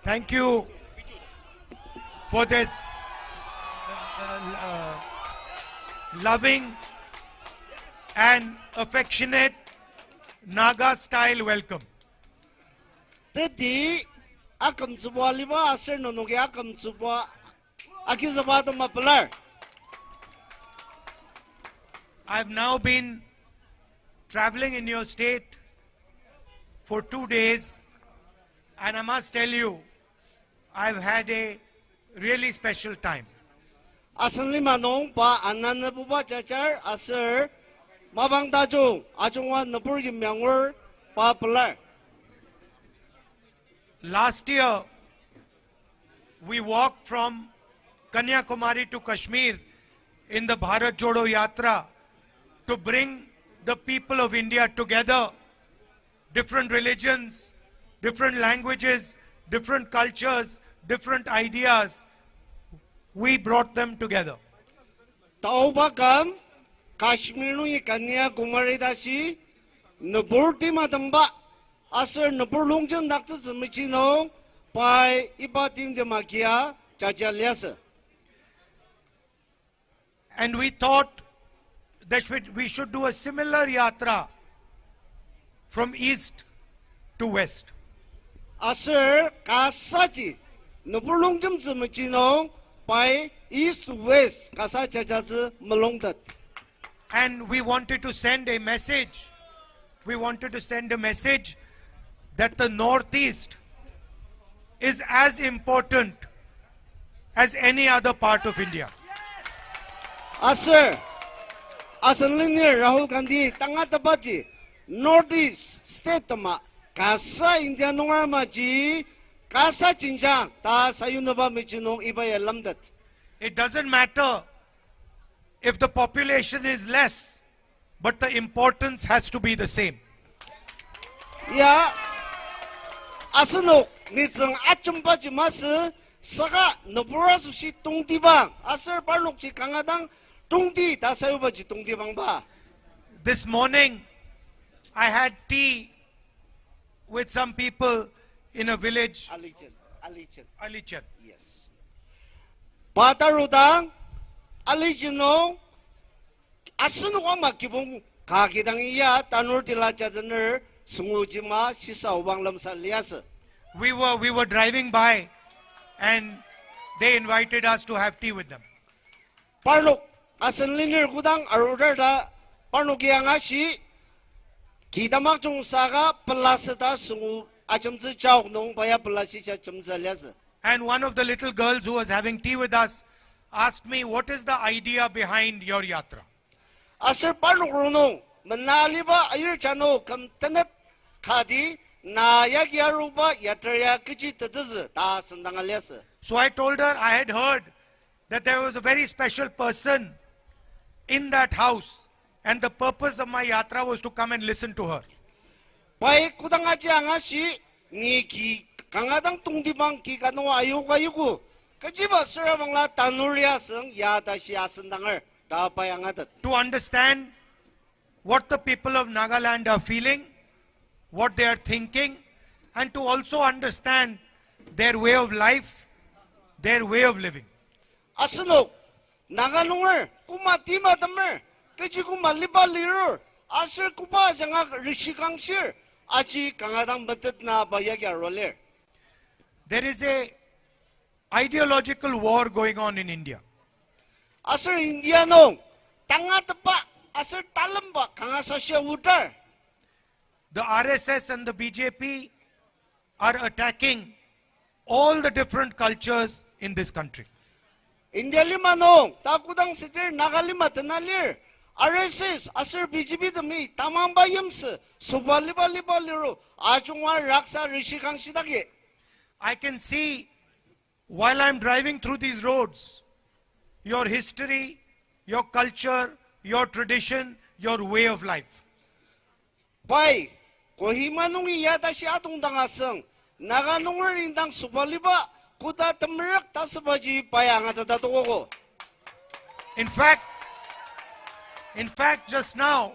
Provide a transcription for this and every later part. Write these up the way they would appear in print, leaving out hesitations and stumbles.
Thank you for this loving and affectionate Naga style welcome. Tadi akam sebuah lima asal nonogi akam sebuah akibat mapelar. I've now been traveling in your state for 2 days, and I must tell you, I've had a really special time. Asal lima nong pa anan nebuba cacar asal mabang tajung ajungwa nebur yimyangwer pa pelar. Last year, we walked from Kanyakumari to Kashmir in the Bharat Jodo Yatra to bring the people of India together, different religions, different languages, different cultures, different ideas. We brought them together. Taubakam Kashmir nu Kanyakumari dasi nebur di madamba asal nebur longjang dakta semicino pai ibatim demakia cacaliasa. And we thought that we should do a similar yatra from east to west. Asal kasaji nebur longjang semicino pai east to west kasa cacazi melongtat. And we wanted to send a message. We wanted to send a message that the Northeast is as important as any other part of India. Asal linear Rahul Gandhi tanga tapaji Northeast state ma kasa India nongar maji kasa cinjang ta sayunaba michinong ibaya lamdat. It doesn't matter if the population is less, but the importance has to be the same. Ya asano nizang achampaji mas saka nabura sushi tongtibang asal parlok chi kangadang tongti ta sayubaji tongtibang ba. This morning, I had tea with some people in a village, Alichan. Yes. Patarudang Alicino asano ko makibong kakidang iya tanur tilachaner sungujima sisa ubang lamsa liasa. We were driving by, and they invited us to have tea with them. Parlok asan linear gudang aruda parlok yang asi kita makjong saga pelaseta sungu acamzi jauh nong paya pelasisa camza liasa. And one of the little girls who was having tea with us asked me, what is the idea behind your yatra? Asal parlok runong menali ba ayur chano kam tenet kadi na yaruba yatraya kecil tedez ta sendang aliasa. So I told her I had heard that there was a very special person in that house, and the purpose of my yatra was to come and listen to her. Pai kudang aja angasi ni ki kangadang tungdibang ki kano ayu kayuku kejiba sera bangla tanuria seng ya ta sia sendangar ta pai angadat. To understand what the people of Nagaland are feeling, what they are thinking, and to also understand their way of life, their way of living. Asano Nagalungar kumati madamer kejiku maliba liru asal kupa jangak rishikang shir aji kangadang betet na bayagya roller. There is a ideological war going on in India. Asal India no tanga tepa asal talam ba kangasasya wutar. The RSS and the BJP are attacking all the different cultures in this country. India lima no takudang sitir Nagalima tenalir RSS asal BJP demi tamam bayams subaliba liba liru ajungwa raksa rishikang sidagi. I can see while I'm driving through these roads, your history, your culture, your tradition, your way of life. Pai kohima nungi yata si atong dangaseng Nagalungar indang subaliba kuda temerak tasabaji payang atatatukoko. In fact, just now,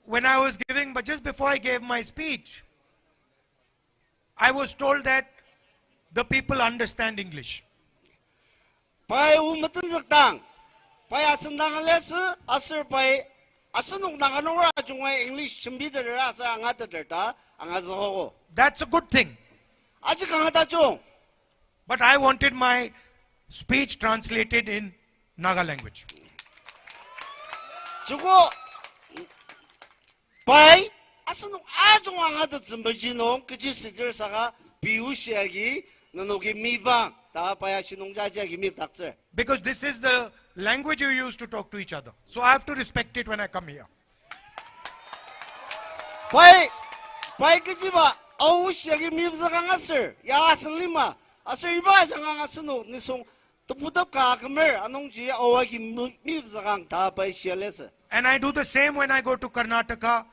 when I was giving, but just before I gave my speech, I was told that the people understand English. pai umatan zakdang pai asendang les asir pai asenuk nanganora jungwa English chimbi de asa angata derta angazo. That's a good thing. Aji kangata chung. But I wanted my speech translated in Naga language. Jugo pai asenuk ajung angata zimbajino kiji sidir saga biusiagi nanogi mibang ta pai asinung jajiagi mib dakzer. Because this is the language you use to talk to each other. So I have to respect it when I come here. pai kiji ba ausiagi mib zagang asir ya aslima asir iba jangang asenu nisung tupudap ka kamer anongji awagi mib zagang ta pai sialese. And I do the same when I go to Karnataka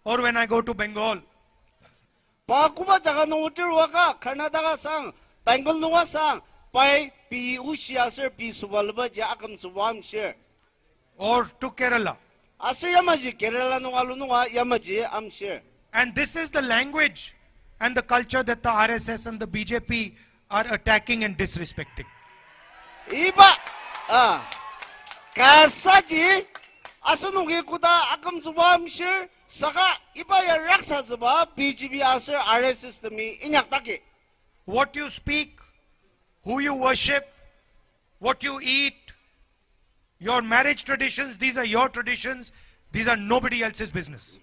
or when I go to Bengal. Pakuba jaga nungutir waka Karnataka sang Bengal nunga sang pai pi usia sir pi subalba ja akam subam share. Or to Kerala. Asir yamaji Kerala nunga lunga yamaji am share. And this is the language and the culture that the RSS and the BJP are attacking and disrespecting. Iba kasaji asanugi kuda akam subam share saka iba ya raksa zuba BJP asir RSS temi inyak taki. What you speak, who you worship, what you eat, your marriage traditions, these are your traditions. These are nobody else's business.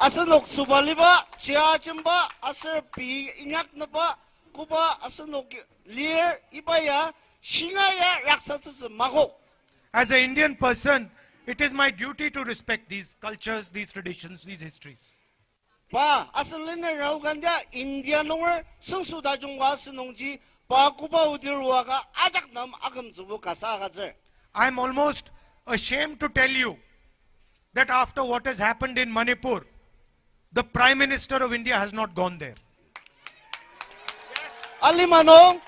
Asanok subaliba chia chimba asir pi inyak naba kuba asanok lir ibaya shingaya raksasa mago. As an Indian person, it is my duty to respect these cultures, these traditions, these histories. Pa asalina Rahul Gandhi India nongar sungsuda jungwa sinongji pa kuba udirwaga ajak nam agam zubu kasa gazer. I am almost ashamed to tell you that after what has happened in Manipur, the Prime Minister of India has not gone there. Alimanong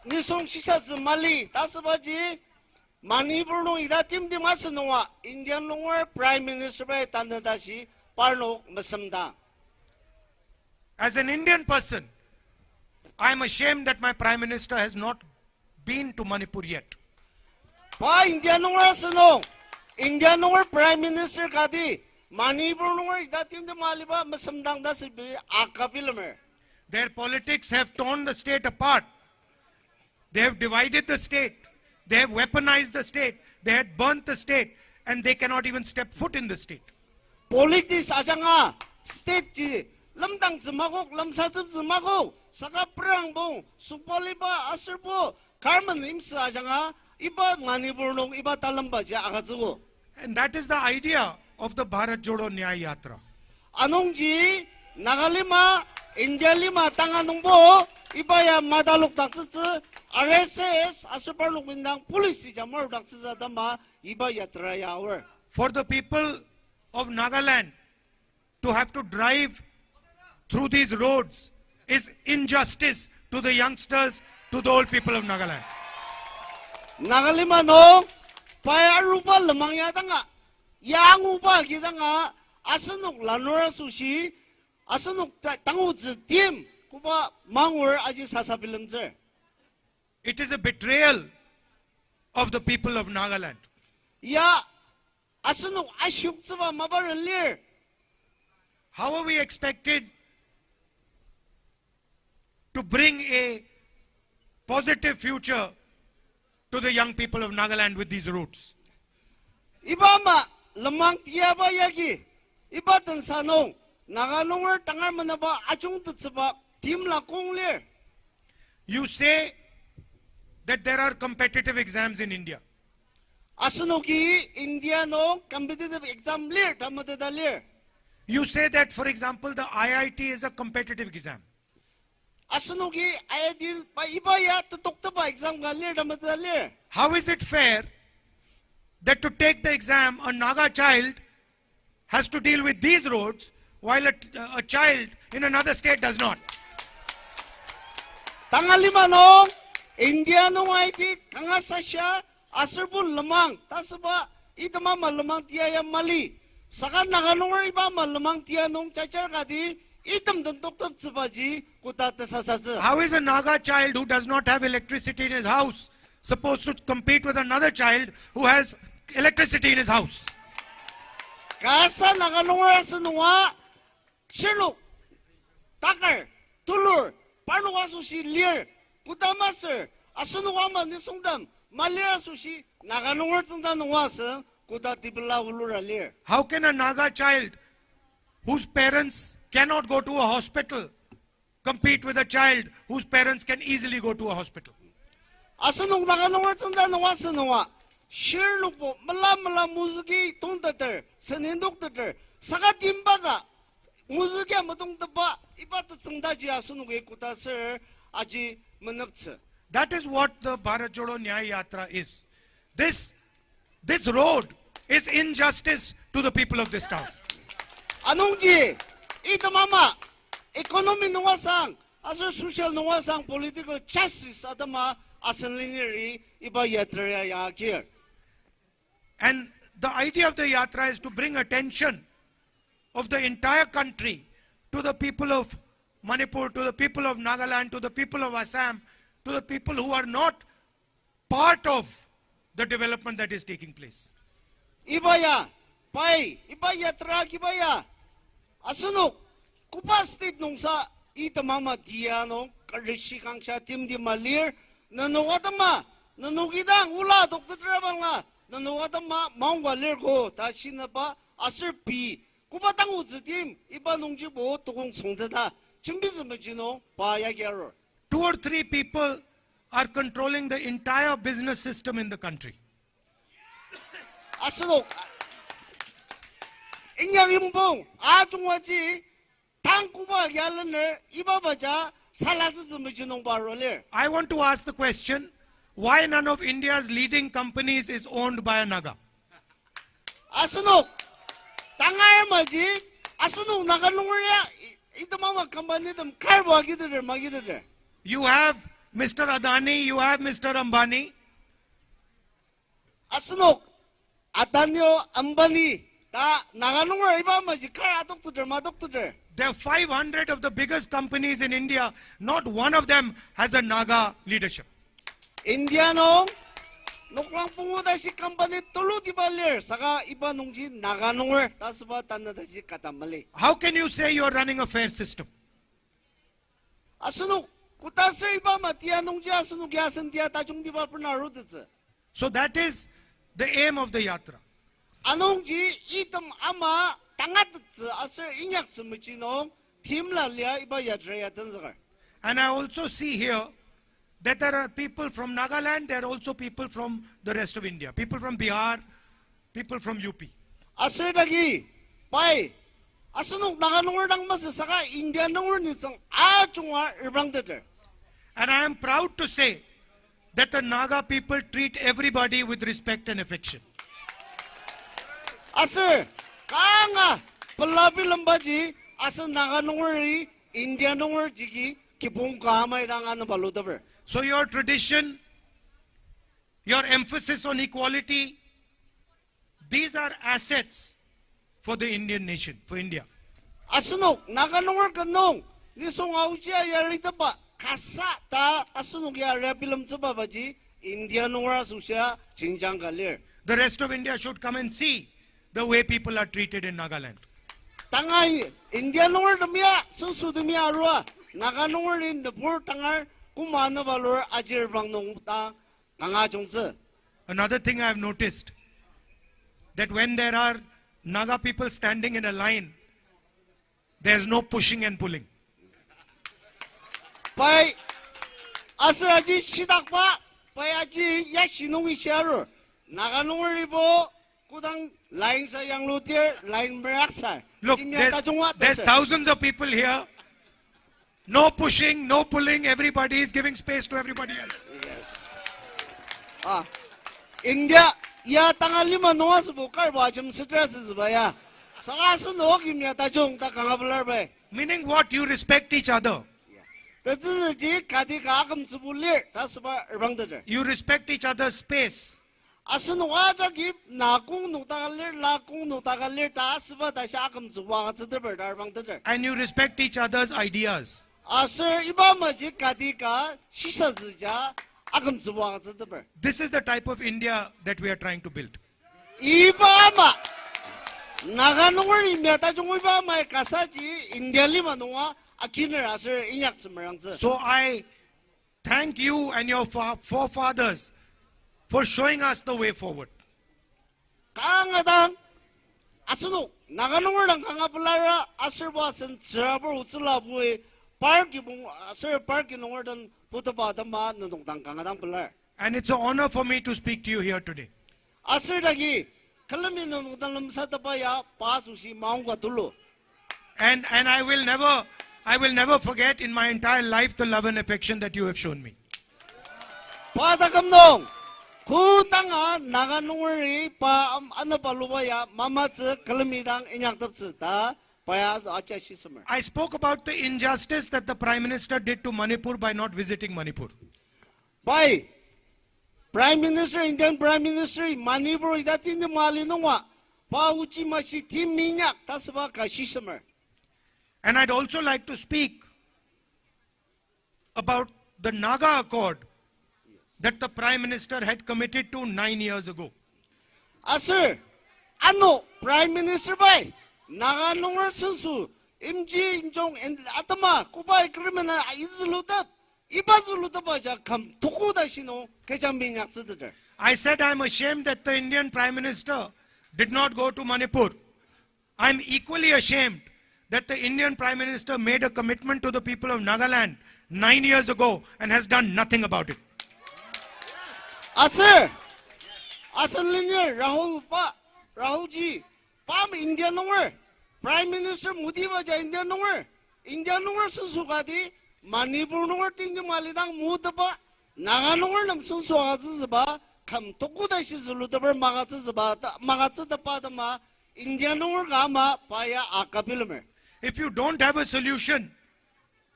nisong sisa Mali tasabaji Manipur nong ida tim masanongwa Indian nongar Prime Minister bay tandadashi parno masamda. As an Indian person, I am ashamed that my Prime Minister has not been to Manipur yet. Pa Indian nongar sanong Indian nongar Prime Minister kadi Manipur nongar ida tim maliba masamdang da sibi akapilamer. Their politics have torn the state apart. They have divided the state. They have weaponized the state. They had burnt the state. And they cannot even step foot in the state. Politics ajanga state ji lamdang zmagok lamsazib zmagok saka prangbong supoliba asirbo karman imsa ajanga iba Manipur nong iba talamba ja agazugo. And that is the idea of the Bharat Jodo Nyay Yatra. Anongji Nagalima India lima tanganongbo ibaya madalok tatsitsi RSS asirparlok bindang policy jamar tatsitsa dama iba yatra yawer. For the people of Nagaland to have to drive through these roads is injustice to the youngsters, to the old people of Nagaland. Nagalima no payarupa lamang yatanga yangupa kitanga asanok lanora sushi asanok tanguzi tim kuba mangwer aji sasabilamzer. It is a betrayal of the people of Nagaland. Ya asanok ashukzaba mabarelir. How are we expected to bring a positive future to the young people of Nagaland with these routes? Ibama lamang tiyaba yagi ibatan sanong naganongar tangar manaba achung tutsaba tim la konglir. You say that there are competitive exams in India. Asanoki India no competitive exam lir tamadeda lir. You say that, for example, the IIT is a competitive exam. Asanoki ayadil pa ibaya tutoktaba exam ga lir tamadeda lir. How is it fair that to take the exam, a Naga child has to deal with these roads while a child in another state does not? Tangalima no India no IT tangasasya asarbul lamang tasaba itama malamang tiya mali saka naganongar iba malamang tiya nong chachar kadi itam dan doktor tsubaji kuta tasasa. How is a Naga child who does not have electricity in his house supposed to compete with another child who has electricity in his house? Kasa naganunga sunwa shiluk takar tulur panuwa sushi lir kutamasir asunwa man nisungdam malir sushi naganunga tunda nuwasa kuta tibla ulura lir. How can a Naga child whose parents cannot go to a hospital compete with a child whose parents can easily go to a hospital? Asunung naganunga tunda nuwasa nuwa shirlupo mala muzuki tungdater senindukdater saga timbaga muzuki amatungdaba ibata tsangdaji asunuge kuta sir aji manaptsa. That is what the Bharat Jodo Nyay Yatra is. This road is injustice to the people of this town. Anungji ita mama economy nuwasang asur social nuwasang political justice adama asanlingiri iba yatra ya here. And the idea of the yatra is to bring attention of the entire country to the people of Manipur, to the people of Nagaland, to the people of Assam, to the people who are not part of the development that is taking place. Ibaya, pai, ibaya tra kibaya. Asunok, kupastit nung sa ita mama diano, karishikang siya tim di malir, nanuwadama, nanugidang ula doktor trabang nanuwadama, maungwa lirko, tasinaba, asir pi, kupatang uzitim, iba nung jibo, tukong sungtata, chimbizimajino, payagero. 2 or 3 people are controlling the entire business system in the country. Asunok, inyang imbong, atungwaji, tangkuba yalaner, ibabaja, salazimajino baroler. I want to ask the question, why none of India's leading companies is owned by a Naga? Asunok, tangay maji, asunok naganungya, ito mama company them karwa magider. You have Mr. Adani, you have Mr. Ambani. Asunok, Adanyo Ambani, ta naganungya iba maji kar adoktuder madoktuder. There are 500 of the biggest companies in India. Not one of them has a Naga leadership. Indiano, nuklang punguda si company tulu di balir, saka iba nungji naganungya, tasba tanada si katamali. How can you say you are running a fair system? Asunok, kutasir iba matia nungji asunok yasan dia tajung di ba pernarudetse. So that is the aim of the yatra. Anongji itam ama tangatetse asir inyak sumicino timla lia iba yatra yatanzagar. And I also see here that there are people from Nagaland, there are also people from the rest of India. People from Bihar, people from UP. Asir dagi, pai, asunok naganungur dang masa saka India nungur nitsang achungwa irbang deter. And I am proud to say that the Naga people treat everybody with respect and affection. Asir, kanga pelabi lembaji asir naganunguri India nungur jigi kipung kamay dangan baludaber. So your tradition, your emphasis on equality, these are assets for the Indian nation, for India. Asunok, naganungur kanong, nisong ausia yarita pa, kasa ta asunok yara bilam baji, India nungur asusya, chinjang galir. The rest of India should come and see the way people are treated in Nagaland. Tangay, India nungur damia, susu damia arua, naganungur in the poor tangar, kumana valor ajir bang nung ta, tanga jungse. Another thing I have noticed, that when there are Naga people standing in a line, there is no pushing and pulling. Pai, asraji sidakpa, pai aji yasinungi sharu, naganungur ribo, kudang line sa yang lutier, line meraksa. Look, there's thousands of people here. No pushing, no pulling, everybody is giving space to everybody else. Yes. Ah, India, ya tangal lima noas bukar bajam stress baya. Sangasun hokim ya tajung ta kangabular bay. Meaning what? You respect each other. Tadzi kadi kagam subulir, tasba erbang dada. You respect each other's space. asan wajagip nakung nutagalir lakung nutagalir taas ba da siya akam zuwa ka tadar darbang tadar. And you respect each other's ideas. Asir iba maji kadika sisa zija akam zuwa ka tadar. This is the type of India that we are trying to build. Iba ma naganungor imyata jung iba ma kasaji India lima nunga akinir asir inyak semerang. So I thank you and your forefathers for showing us the way forward. Kangadang asunu naganungor lang kangapulara asir basan zirabur utsulabuwe parki bung asir parki nungor dan putapatama nunungtang kangadang pular. And it's an honor for me to speak to you here today. Asir dagi kalami nunungtang lamsatapaya pasusi maungka tulu. And I will never forget in my entire life the love and affection that you have shown me. Padakamnong kutanga naganungori pa ano palubaya mamatse kalamidang inyaktabse ta paya acha shismer. I spoke about the injustice that the Prime Minister did to Manipur by not visiting Manipur. By Prime Minister, Indian Prime Minister, Manipur idatin ni malinungwa pa uchi mashi tim minyak tasba ka shismer. And I'd also like to speak about the Naga Accord that the Prime Minister had committed to 9 years ago. Sir, ano Prime Minister bay naganungor sensu imji imjong and atama kubay kriminal izulutab ibazulutab aja kam tukuda shino kejambinyak sededer. I said I'm ashamed that the Indian Prime Minister did not go to Manipur. I'm equally ashamed that the Indian Prime Minister made a commitment to the people of Nagaland 9 years ago and has done nothing about it. Sir, Linear Rahul ji, Pam India nowhere. Prime Minister Modi waja India nowhere. India nowhere susukadi, Manipur nowhere ting malidang mudaba, Naga nowhere nam susuazaba, kam tokuda shizuludaber magatsa the padama, India nowhere gama paya akapilumer. If you don't have a solution,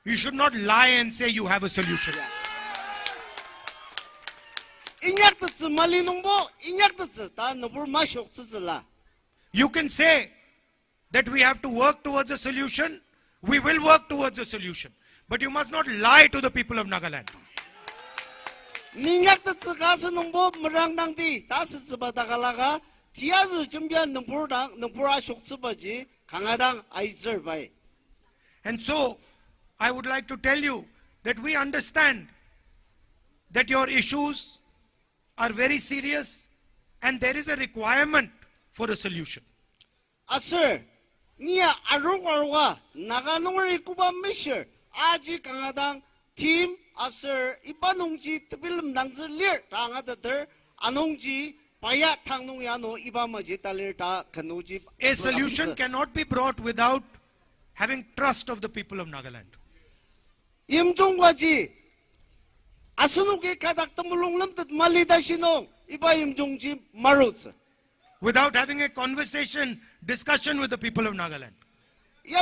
you should not lie and say you have a solution. You can say that we have to work towards a solution. We will work towards a solution. But you must not lie to the people of Nagaland. And so, I would like to tell you that we understand that your issues are very serious and there is a requirement for a solution. Sir, Nia Arungarwa, Naganori Kuba Misher, Aji Kangadang, Team, Sir, Ipanungji, Tabilam Nangzer, Tangadater, Anungji, Paya Tangyano, Ibamaji, Talerta, Kanuji. A solution cannot be brought without having trust of the people of Nagaland. Imjongwaji, Asunuki Kadaktamulung that Malida Shino, Iba Imjongji Marutz. Without having a conversation, discussion with the people of Nagaland. So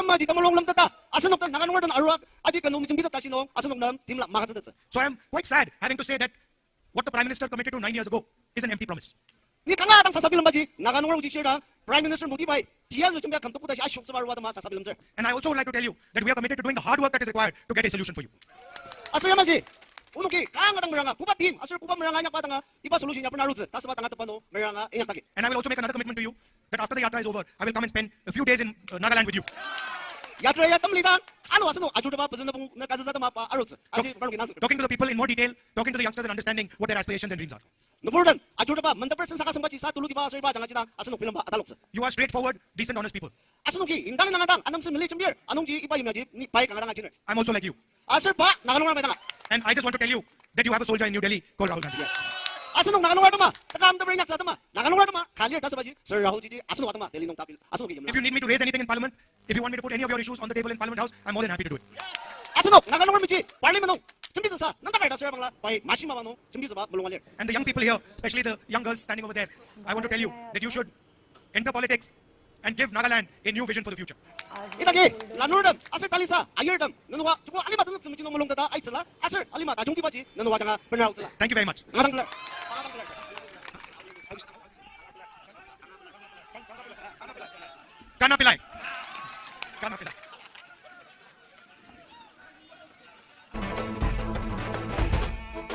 I am quite sad having to say that what the Prime Minister committed to 9 years ago is an empty promise. Prime Minister Modi by And I also would like to tell you that we are committed to doing the hard work that is required to get a solution for you. And I will also make another commitment to you that after the yatra is over, I will come and spend a few days in Nagaland with you. Talking to the people in more detail, talking to the youngsters and understanding what their aspirations and dreams are. You are straightforward, decent, honest people. I'm also like you. And I just want to tell you that you have a soldier in New Delhi called Rahul Gandhi. If you need me to raise anything in Parliament, if you want me to put any of your issues on the table in Parliament House, I'm more than happy to do it. And the young people here, especially the young girls standing over there, I want to tell you that you should enter politics and give Nagaland a new vision for the future. Thank you very much. Kana pilai. Kana pilai.